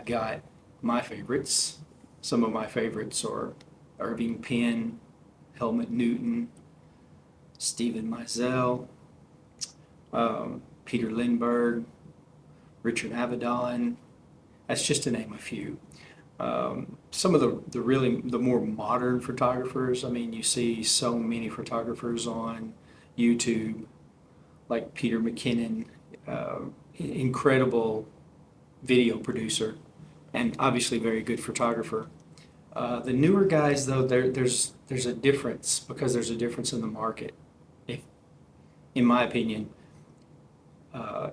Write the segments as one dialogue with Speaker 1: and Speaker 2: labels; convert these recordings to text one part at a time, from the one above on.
Speaker 1: I've got my favorites. Some of my favorites are Irving Penn, Helmut Newton, Stephen Meisel, Peter Lindbergh, Richard Avedon. That's just to name a few. Some of the more modern photographers. I mean, you see so many photographers on YouTube, like Peter McKinnon, incredible video producer, and obviously very good photographer. The newer guys, though, there's a difference because there's a difference in the market. If, in my opinion,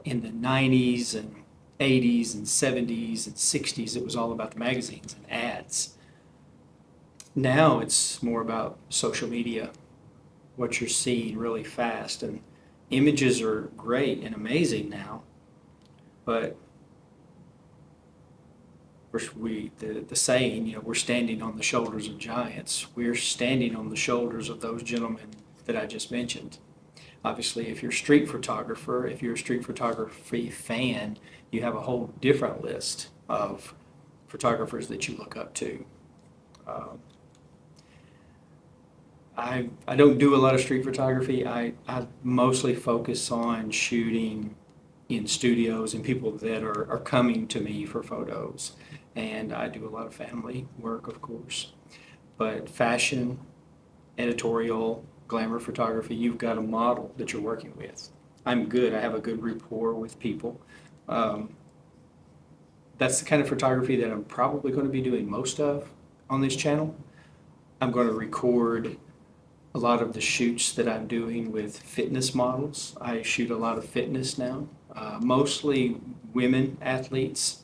Speaker 1: in the 90s and 80s and 70s and 60s, it was all about the magazines and ads. Now it's more about social media, what you're seeing really fast. And images are great and amazing now, but the saying, we're standing on the shoulders of giants. We're standing on the shoulders of those gentlemen that I just mentioned. Obviously, if you're a street photographer, if you're a street photography fan, you have a whole different list of photographers that you look up to. I don't do a lot of street photography. I mostly focus on shooting in studios and people that are coming to me for photos. And I do a lot of family work, of course. But fashion, editorial, glamour photography, you've got a model that you're working with. I'm good. I have a good rapport with people. That's the kind of photography that I'm probably going to be doing most of on this channel. I'm going to record a lot of the shoots that I'm doing with fitness models. I shoot a lot of fitness now, mostly women athletes,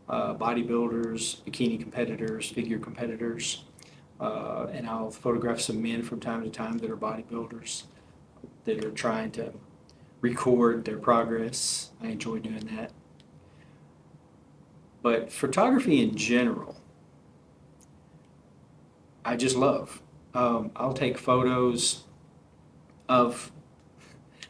Speaker 1: bodybuilders, bikini competitors, figure competitors, and I'll photograph some men from time to time that are bodybuilders that are trying to record their progress. I enjoy doing that. But photography in general, I just love. I'll take photos of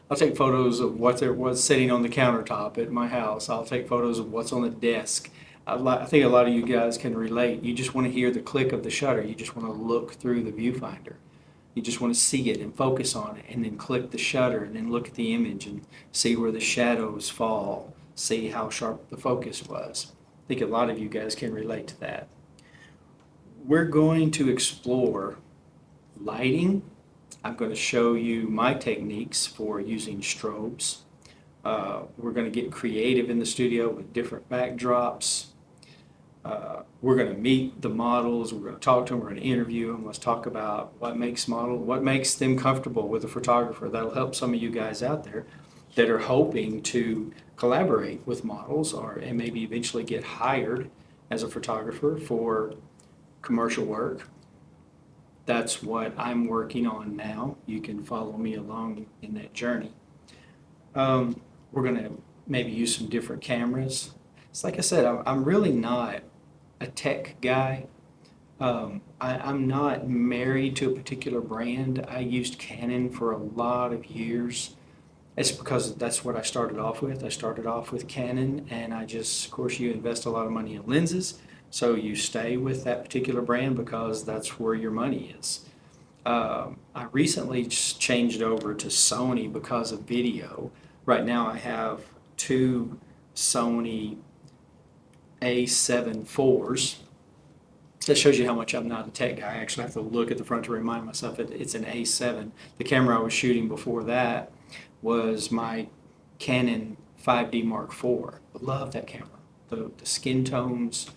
Speaker 1: what's sitting on the countertop at my house. I'll take photos of what's on the desk. I think a lot of you guys can relate. You just want to hear the click of the shutter. You just want to look through the viewfinder. You just want to see it and focus on it, and then click the shutter and then look at the image and see where the shadows fall, see how sharp the focus was. I think a lot of you guys can relate to that. We're going to explore lighting. I'm going to show you my techniques for using strobes. We're going to get creative in the studio with different backdrops. We're going to meet the models. We're going to talk to them. We're going to interview them. Let's talk about what makes them comfortable with a photographer. That'll help some of you guys out there that are hoping to collaborate with models and maybe eventually get hired as a photographer for commercial work. That's what I'm working on now. You can follow me along in that journey. We're going to maybe use some different cameras. It's like I said, I'm really not a tech guy. I'm not married to a particular brand. I used Canon for a lot of years. It's because that's what I started off with. I started off with Canon, and of course, you invest a lot of money in lenses, so you stay with that particular brand because that's where your money is. I recently just changed over to Sony because of video. Right now I have two Sony A7 IVs. That shows you how much I'm not a tech guy. I actually have to look at the front to remind myself it's an A7. The camera I was shooting before that was my Canon 5D Mark IV. I love that camera. The skin tones,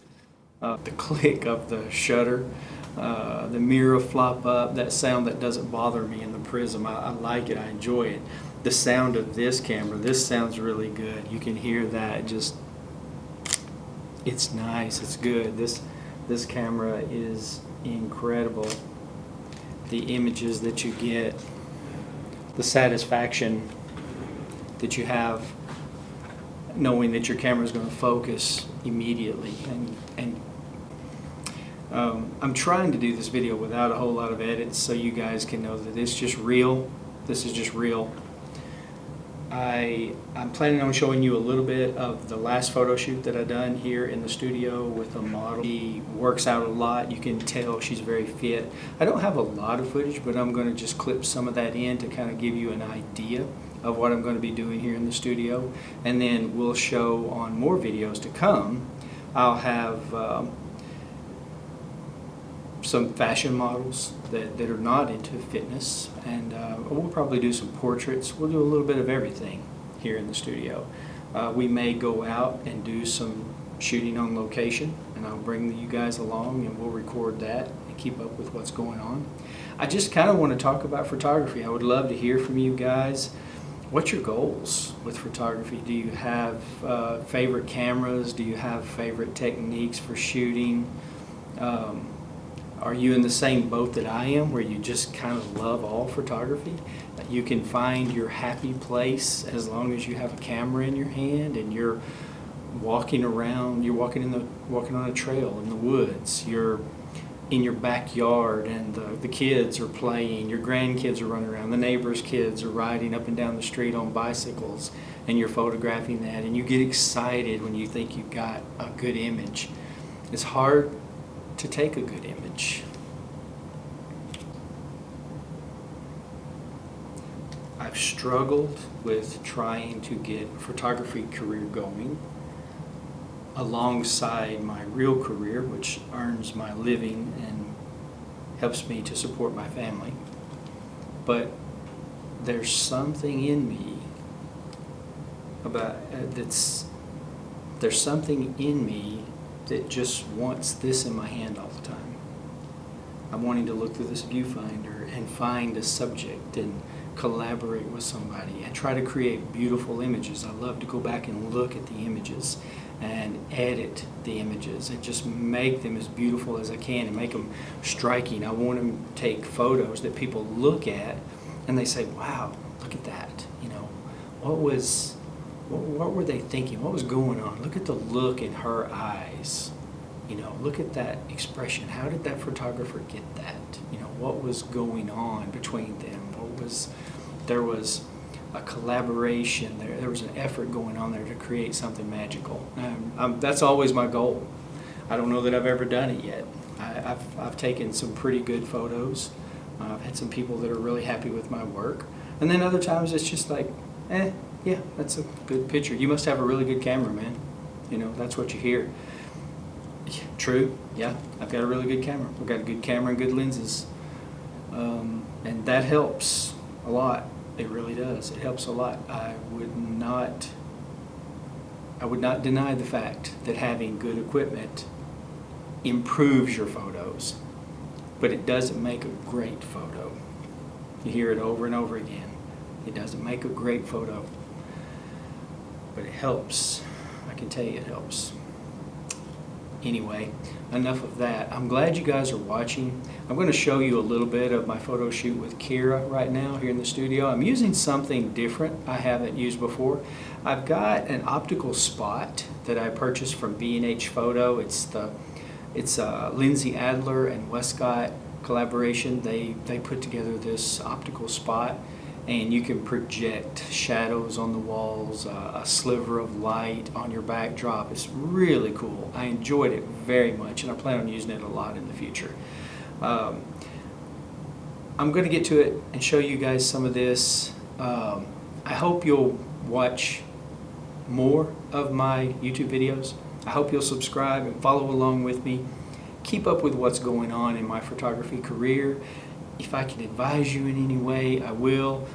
Speaker 1: the click of the shutter, the mirror flop up, that sound that doesn't bother me in the prism. I like it. I enjoy it. The sound of this camera, this sounds really good. You can hear that. It's nice. It's good. This camera is incredible. The images that you get, the satisfaction that you have knowing that your camera is going to focus immediately. And I'm trying to do this video without a whole lot of edits so you guys can know that it's just real. This is just real. I'm planning on showing you a little bit of the last photo shoot that I done here in the studio with a model. She works out a lot. You can tell she's very fit. I don't have a lot of footage, but I'm going to just clip some of that in to kind of give you an idea of what I'm going to be doing here in the studio. And then we'll show on more videos to come. I'll have some fashion models that are not into fitness, and we'll probably do some portraits. We'll do a little bit of everything here in the studio. We may go out and do some shooting on location, and I'll bring you guys along and we'll record that and keep up with what's going on. I just kind of want to talk about photography. I would love to hear from you guys. What's your goals with photography? Do you have favorite cameras? Do you have favorite techniques for shooting? Are you in the same boat that I am, where you just kind of love all photography? You can find your happy place as long as you have a camera in your hand and you're walking around. You're walking on a trail in the woods. You're in your backyard, and the kids are playing. Your grandkids are running around. The neighbors' kids are riding up and down the street on bicycles, and you're photographing that. And you get excited when you think you've got a good image. It's hard to take a good image. I've struggled with trying to get a photography career going alongside my real career, which earns my living and helps me to support my family. But there's something in me there's something in me that just wants this in my hand all the time. I'm wanting to look through this viewfinder and find a subject and collaborate with somebody and try to create beautiful images. I love to go back and look at the images and edit the images and just make them as beautiful as I can and make them striking. I want to take photos that people look at and they say, wow, look at that. You know, what were they thinking? What was going on? Look at the look in her eyes. You know, look at that expression. How did that photographer get that? You know, what was going on between them? There was a collaboration there. There was an effort going on there to create something magical. That's always my goal. I don't know that I've ever done it yet. I've taken some pretty good photos. I've had some people that are really happy with my work. And then other times it's just like, yeah, that's a good picture. You must have a really good camera, man. You know, that's what you hear. True, yeah, I've got a really good camera. I've got a good camera and good lenses. And that helps a lot. It really does. It helps a lot. I would not deny the fact that having good equipment improves your photos, but it doesn't make a great photo. You hear it over and over again. It doesn't make a great photo, but it helps. I can tell you it helps. Anyway, enough of that. I'm glad you guys are watching. I'm going to show you a little bit of my photo shoot with Kira right now here in the studio. I'm using something different I haven't used before. I've got an optical spot that I purchased from B&H Photo. It's Lindsay Adler and Westcott collaboration. They put together this optical spot, and you can project shadows on the walls, a sliver of light on your backdrop. It's really cool. I enjoyed it very much, and I plan on using it a lot in the future. I'm going to get to it and show you guys some of this. I hope you'll watch more of my YouTube videos. I hope you'll subscribe and follow along with me. Keep up with what's going on in my photography career. If I can advise you in any way, I will.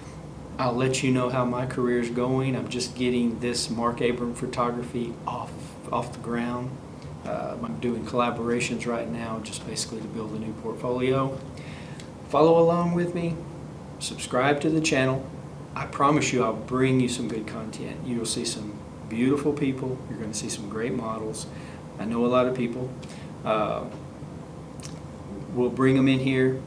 Speaker 1: I'll let you know how my career is going. I'm just getting this Mark Abram photography off the ground. I'm doing collaborations right now, just basically to build a new portfolio. Follow along with me. Subscribe to the channel. I promise you I'll bring you some good content. You'll see some beautiful people. You're going to see some great models. I know a lot of people. We'll bring them in here.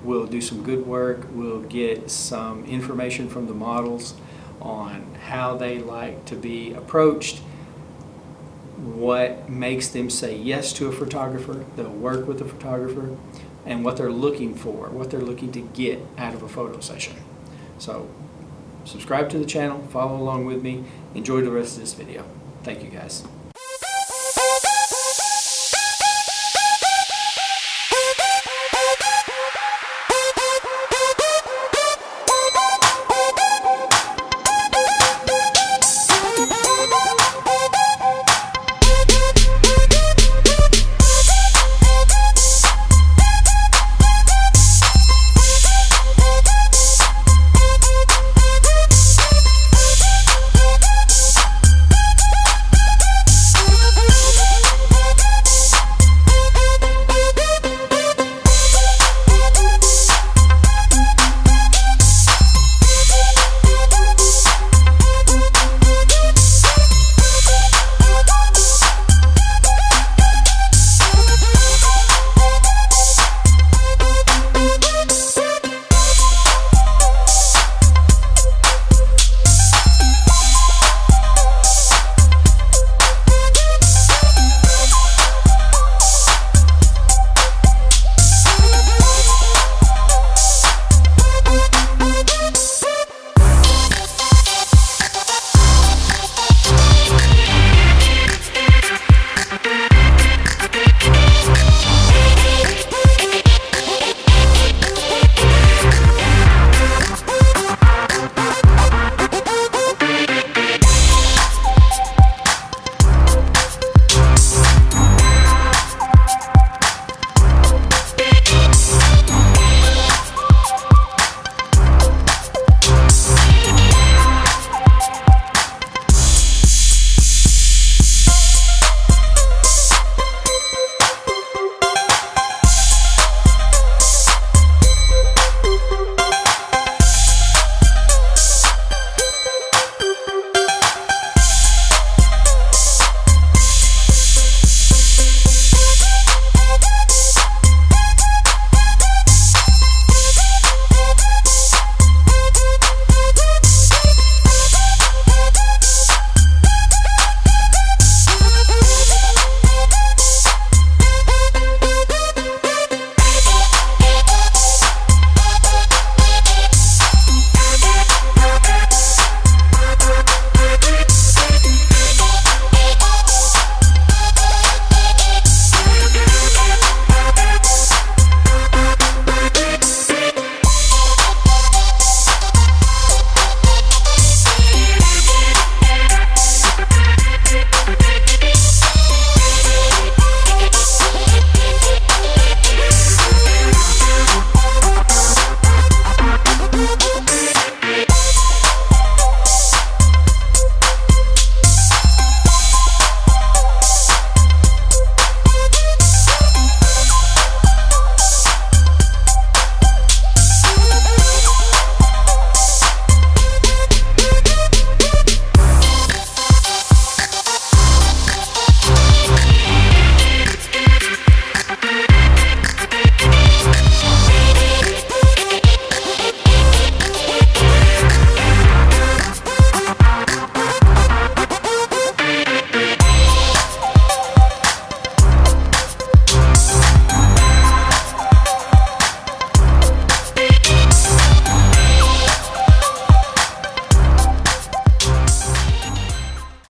Speaker 1: We'll do some good work. We'll get some information from the models on how they like to be approached, what makes them say yes to a photographer, they'll work with a photographer, and what they're looking for, what they're looking to get out of a photo session. So subscribe to the channel, follow along with me, enjoy the rest of this video. Thank you guys.